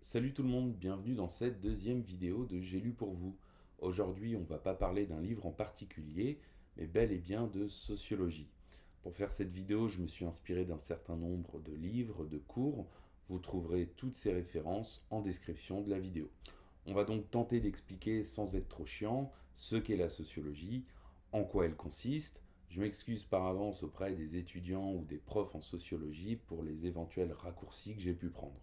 Salut tout le monde, bienvenue dans cette deuxième vidéo de J'ai lu pour vous. Aujourd'hui, on va pas parler d'un livre en particulier, mais bel et bien de sociologie. Pour faire cette vidéo, je me suis inspiré d'un certain nombre de livres, de cours. Vous trouverez toutes ces références en description de la vidéo. On va donc tenter d'expliquer sans être trop chiant ce qu'est la sociologie, en quoi elle consiste. Je m'excuse par avance auprès des étudiants ou des profs en sociologie pour les éventuels raccourcis que j'ai pu prendre.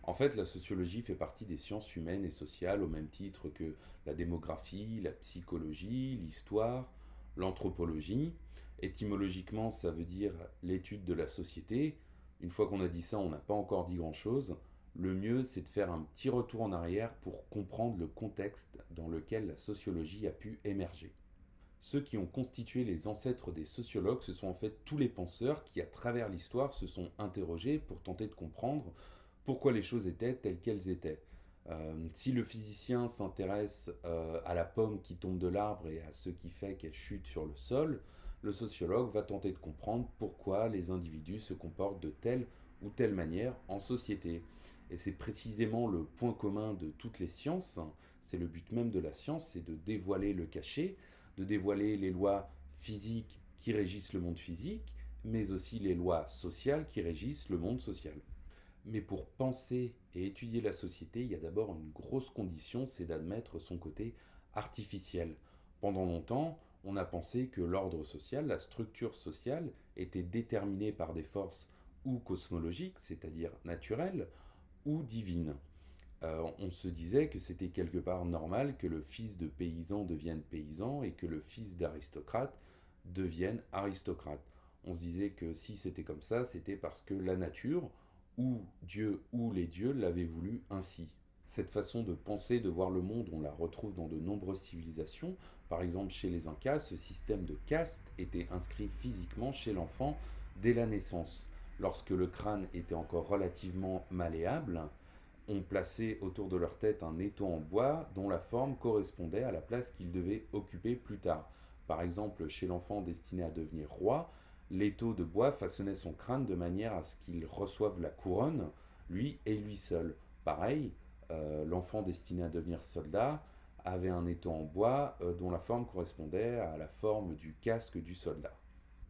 En fait, la sociologie fait partie des sciences humaines et sociales au même titre que la démographie, la psychologie, l'histoire, l'anthropologie. Étymologiquement, ça veut dire l'étude de la société. Une fois qu'on a dit ça, on n'a pas encore dit grand-chose. Le mieux, c'est de faire un petit retour en arrière pour comprendre le contexte dans lequel la sociologie a pu émerger. Ceux qui ont constitué les ancêtres des sociologues, ce sont en fait tous les penseurs qui, à travers l'histoire, se sont interrogés pour tenter de comprendre pourquoi les choses étaient telles qu'elles étaient. Si le physicien s'intéresse à la pomme qui tombe de l'arbre et à ce qui fait qu'elle chute sur le sol, le sociologue va tenter de comprendre pourquoi les individus se comportent de telle ou telle manière en société. Et c'est précisément le point commun de toutes les sciences, c'est le but même de la science, c'est de dévoiler le caché, de dévoiler les lois physiques qui régissent le monde physique, mais aussi les lois sociales qui régissent le monde social. Mais pour penser et étudier la société, il y a d'abord une grosse condition, c'est d'admettre son côté artificiel. Pendant longtemps, on a pensé que l'ordre social, la structure sociale, était déterminée par des forces ou cosmologiques, c'est-à-dire naturelles, ou divines. On se disait que c'était quelque part normal que le fils de paysan devienne paysan et que le fils d'aristocrate devienne aristocrate. On se disait que si c'était comme ça, c'était parce que la nature, ou Dieu, ou les dieux l'avaient voulu ainsi. Cette façon de penser, de voir le monde, on la retrouve dans de nombreuses civilisations. Par exemple, chez les Incas, ce système de caste était inscrit physiquement chez l'enfant dès la naissance. Lorsque le crâne était encore relativement malléable, on plaçait autour de leur tête un étau en bois dont la forme correspondait à la place qu'ils devaient occuper plus tard. Par exemple, chez l'enfant destiné à devenir roi, l'étau de bois façonnait son crâne de manière à ce qu'il reçoive la couronne, lui et lui seul. Pareil, l'enfant destiné à devenir soldat avait un étau en bois dont la forme correspondait à la forme du casque du soldat.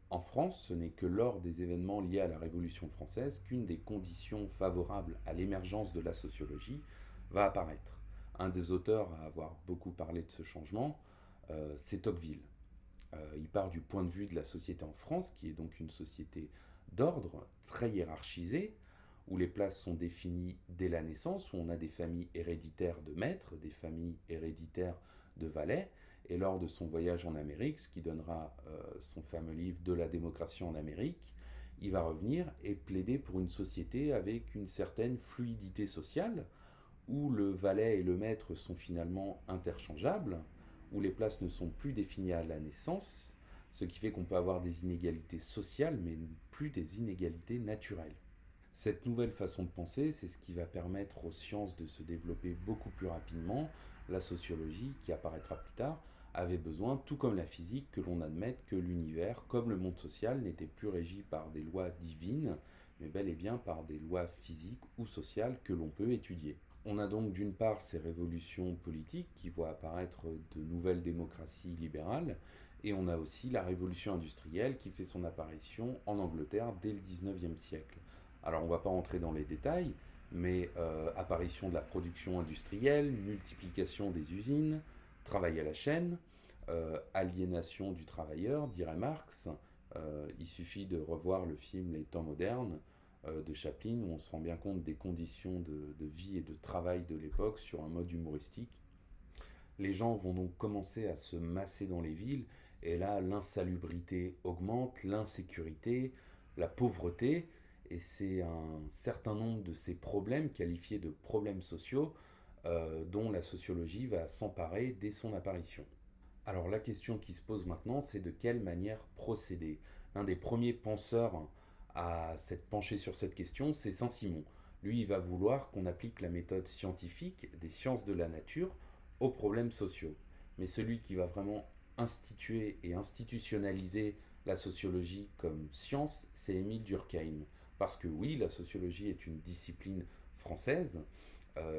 En France, ce n'est que lors des événements liés à la Révolution française qu'une des conditions favorables à l'émergence de la sociologie va apparaître. Un des auteurs à avoir beaucoup parlé de ce changement, c'est Tocqueville. Il part du point de vue de la société en France, qui est donc une société d'ordre, très hiérarchisée, où les places sont définies dès la naissance, où on a des familles héréditaires de maîtres, des familles héréditaires de valets, et lors de son voyage en Amérique, ce qui donnera son fameux livre De la démocratie en Amérique, il va revenir et plaider pour une société avec une certaine fluidité sociale, où le valet et le maître sont finalement interchangeables, où les places ne sont plus définies à la naissance, ce qui fait qu'on peut avoir des inégalités sociales, mais plus des inégalités naturelles. Cette nouvelle façon de penser, c'est ce qui va permettre aux sciences de se développer beaucoup plus rapidement. La sociologie, qui apparaîtra plus tard, avait besoin, tout comme la physique, que l'on admette que l'univers, comme le monde social, n'était plus régi par des lois divines, mais bel et bien par des lois physiques ou sociales que l'on peut étudier. On a donc d'une part ces révolutions politiques qui voient apparaître de nouvelles démocraties libérales, et on a aussi la révolution industrielle qui fait son apparition en Angleterre dès le 19e siècle. Alors on ne va pas entrer dans les détails, mais apparition de la production industrielle, multiplication des usines, travail à la chaîne, aliénation du travailleur, dirait Marx. Il suffit de revoir le film Les temps modernes de Chaplin où on se rend bien compte des conditions de vie et de travail de l'époque sur un mode humoristique. Les gens vont donc commencer à se masser dans les villes et là l'insalubrité augmente, l'insécurité, la pauvreté et c'est un certain nombre de ces problèmes qualifiés de problèmes sociaux dont la sociologie va s'emparer dès son apparition. Alors la question qui se pose maintenant, c'est de quelle manière procéder. L'un des premiers penseurs à s'être penché sur cette question, c'est Saint-Simon. Lui, il va vouloir qu'on applique la méthode scientifique des sciences de la nature aux problèmes sociaux. Mais celui qui va vraiment instituer et institutionnaliser la sociologie comme science, c'est Émile Durkheim. Parce que oui, la sociologie est une discipline française,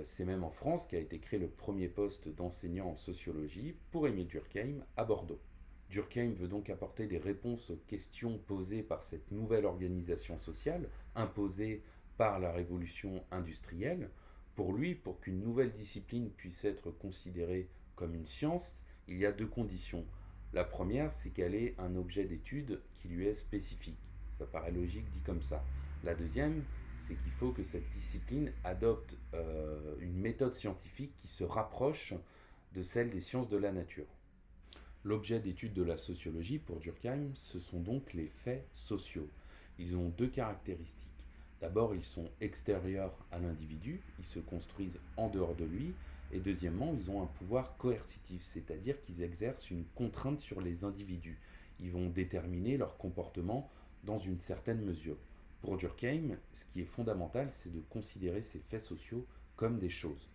C'est même en France qu'a été créé le premier poste d'enseignant en sociologie pour Émile Durkheim à Bordeaux. Durkheim veut donc apporter des réponses aux questions posées par cette nouvelle organisation sociale, imposée par la révolution industrielle. Pour lui, pour qu'une nouvelle discipline puisse être considérée comme une science, il y a deux conditions. La première, c'est qu'elle ait un objet d'étude qui lui est spécifique. Ça paraît logique dit comme ça. La deuxième, c'est qu'il faut que cette discipline adopte une méthode scientifique qui se rapproche de celle des sciences de la nature. L'objet d'étude de la sociologie pour Durkheim, ce sont donc les faits sociaux. Ils ont deux caractéristiques. D'abord, ils sont extérieurs à l'individu, ils se construisent en dehors de lui, et deuxièmement, ils ont un pouvoir coercitif, c'est-à-dire qu'ils exercent une contrainte sur les individus. Ils vont déterminer leur comportement dans une certaine mesure. Pour Durkheim, ce qui est fondamental, c'est de considérer ces faits sociaux comme des choses.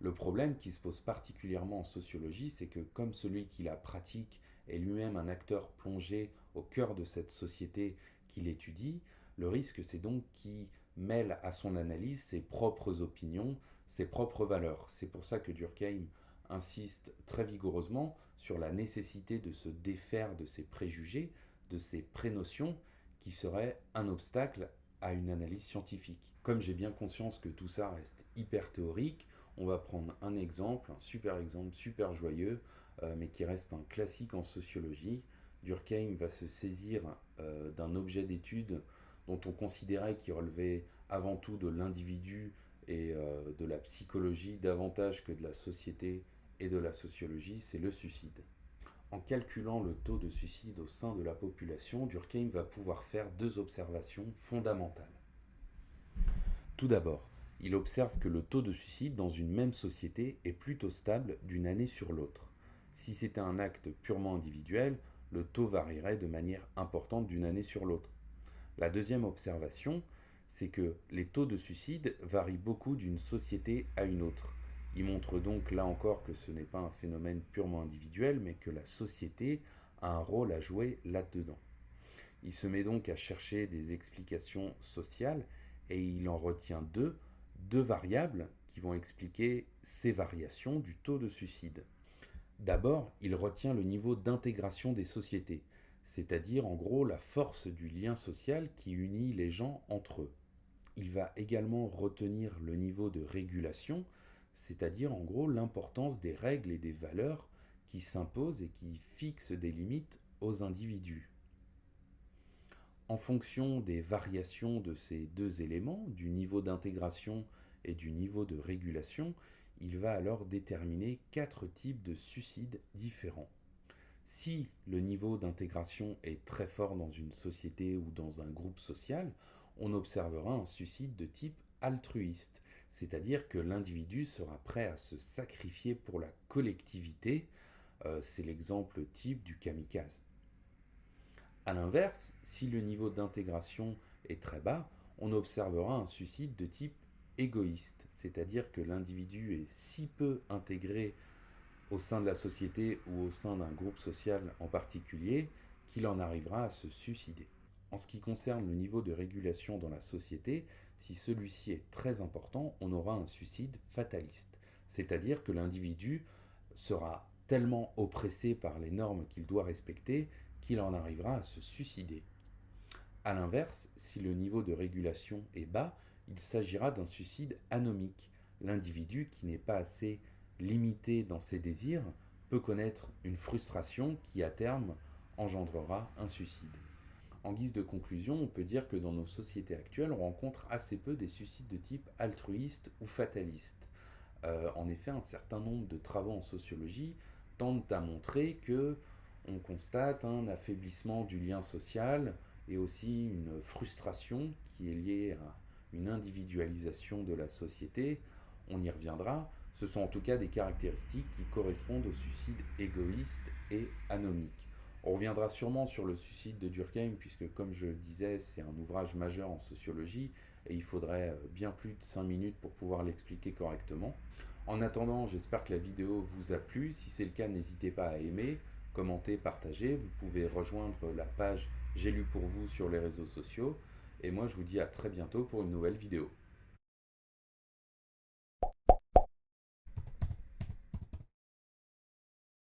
Le problème qui se pose particulièrement en sociologie, c'est que comme celui qui la pratique est lui-même un acteur plongé au cœur de cette société qu'il étudie, le risque c'est donc qu'il mêle à son analyse ses propres opinions, ses propres valeurs. C'est pour ça que Durkheim insiste très vigoureusement sur la nécessité de se défaire de ses préjugés, de ses prénotions, qui seraient un obstacle à une analyse scientifique. Comme j'ai bien conscience que tout ça reste hyper théorique, on va prendre un exemple super joyeux, mais qui reste un classique en sociologie. Durkheim va se saisir d'un objet d'étude dont on considérait qu'il relevait avant tout de l'individu et de la psychologie davantage que de la société et de la sociologie, c'est le suicide. En calculant le taux de suicide au sein de la population, Durkheim va pouvoir faire deux observations fondamentales. Tout d'abord, il observe que le taux de suicide dans une même société est plutôt stable d'une année sur l'autre. Si c'était un acte purement individuel, le taux varierait de manière importante d'une année sur l'autre. La deuxième observation, c'est que les taux de suicide varient beaucoup d'une société à une autre. Il montre donc là encore que ce n'est pas un phénomène purement individuel, mais que la société a un rôle à jouer là-dedans. Il se met donc à chercher des explications sociales et il en retient deux variables qui vont expliquer ces variations du taux de suicide. D'abord, il retient le niveau d'intégration des sociétés, c'est-à-dire en gros la force du lien social qui unit les gens entre eux. Il va également retenir le niveau de régulation, c'est-à-dire en gros l'importance des règles et des valeurs qui s'imposent et qui fixent des limites aux individus. En fonction des variations de ces deux éléments, du niveau d'intégration et du niveau de régulation, il va alors déterminer quatre types de suicides différents. Si le niveau d'intégration est très fort dans une société ou dans un groupe social, on observera un suicide de type altruiste, c'est-à-dire que l'individu sera prêt à se sacrifier pour la collectivité. C'est l'exemple type du kamikaze. A l'inverse, si le niveau d'intégration est très bas, on observera un suicide de type égoïste, c'est-à-dire que l'individu est si peu intégré au sein de la société ou au sein d'un groupe social en particulier qu'il en arrivera à se suicider. En ce qui concerne le niveau de régulation dans la société, si celui-ci est très important, on aura un suicide fataliste, c'est-à-dire que l'individu sera tellement oppressé par les normes qu'il doit respecter qu'il en arrivera à se suicider. A l'inverse, si le niveau de régulation est bas, il s'agira d'un suicide anomique. L'individu qui n'est pas assez limité dans ses désirs peut connaître une frustration qui à terme engendrera un suicide. En guise de conclusion, on peut dire que dans nos sociétés actuelles, on rencontre assez peu des suicides de type altruiste ou fataliste. En effet, un certain nombre de travaux en sociologie tendent à montrer que on constate un affaiblissement du lien social et aussi une frustration qui est liée à une individualisation de la société. On y reviendra. Ce sont en tout cas des caractéristiques qui correspondent au suicide égoïste et anomique. On reviendra sûrement sur le suicide de Durkheim, puisque comme je le disais, c'est un ouvrage majeur en sociologie, et il faudrait bien plus de 5 minutes pour pouvoir l'expliquer correctement. En attendant, j'espère que la vidéo vous a plu. Si c'est le cas, n'hésitez pas à aimer, commenter, partager. Vous pouvez rejoindre la page J'ai lu pour vous sur les réseaux sociaux. Et moi, je vous dis à très bientôt pour une nouvelle vidéo.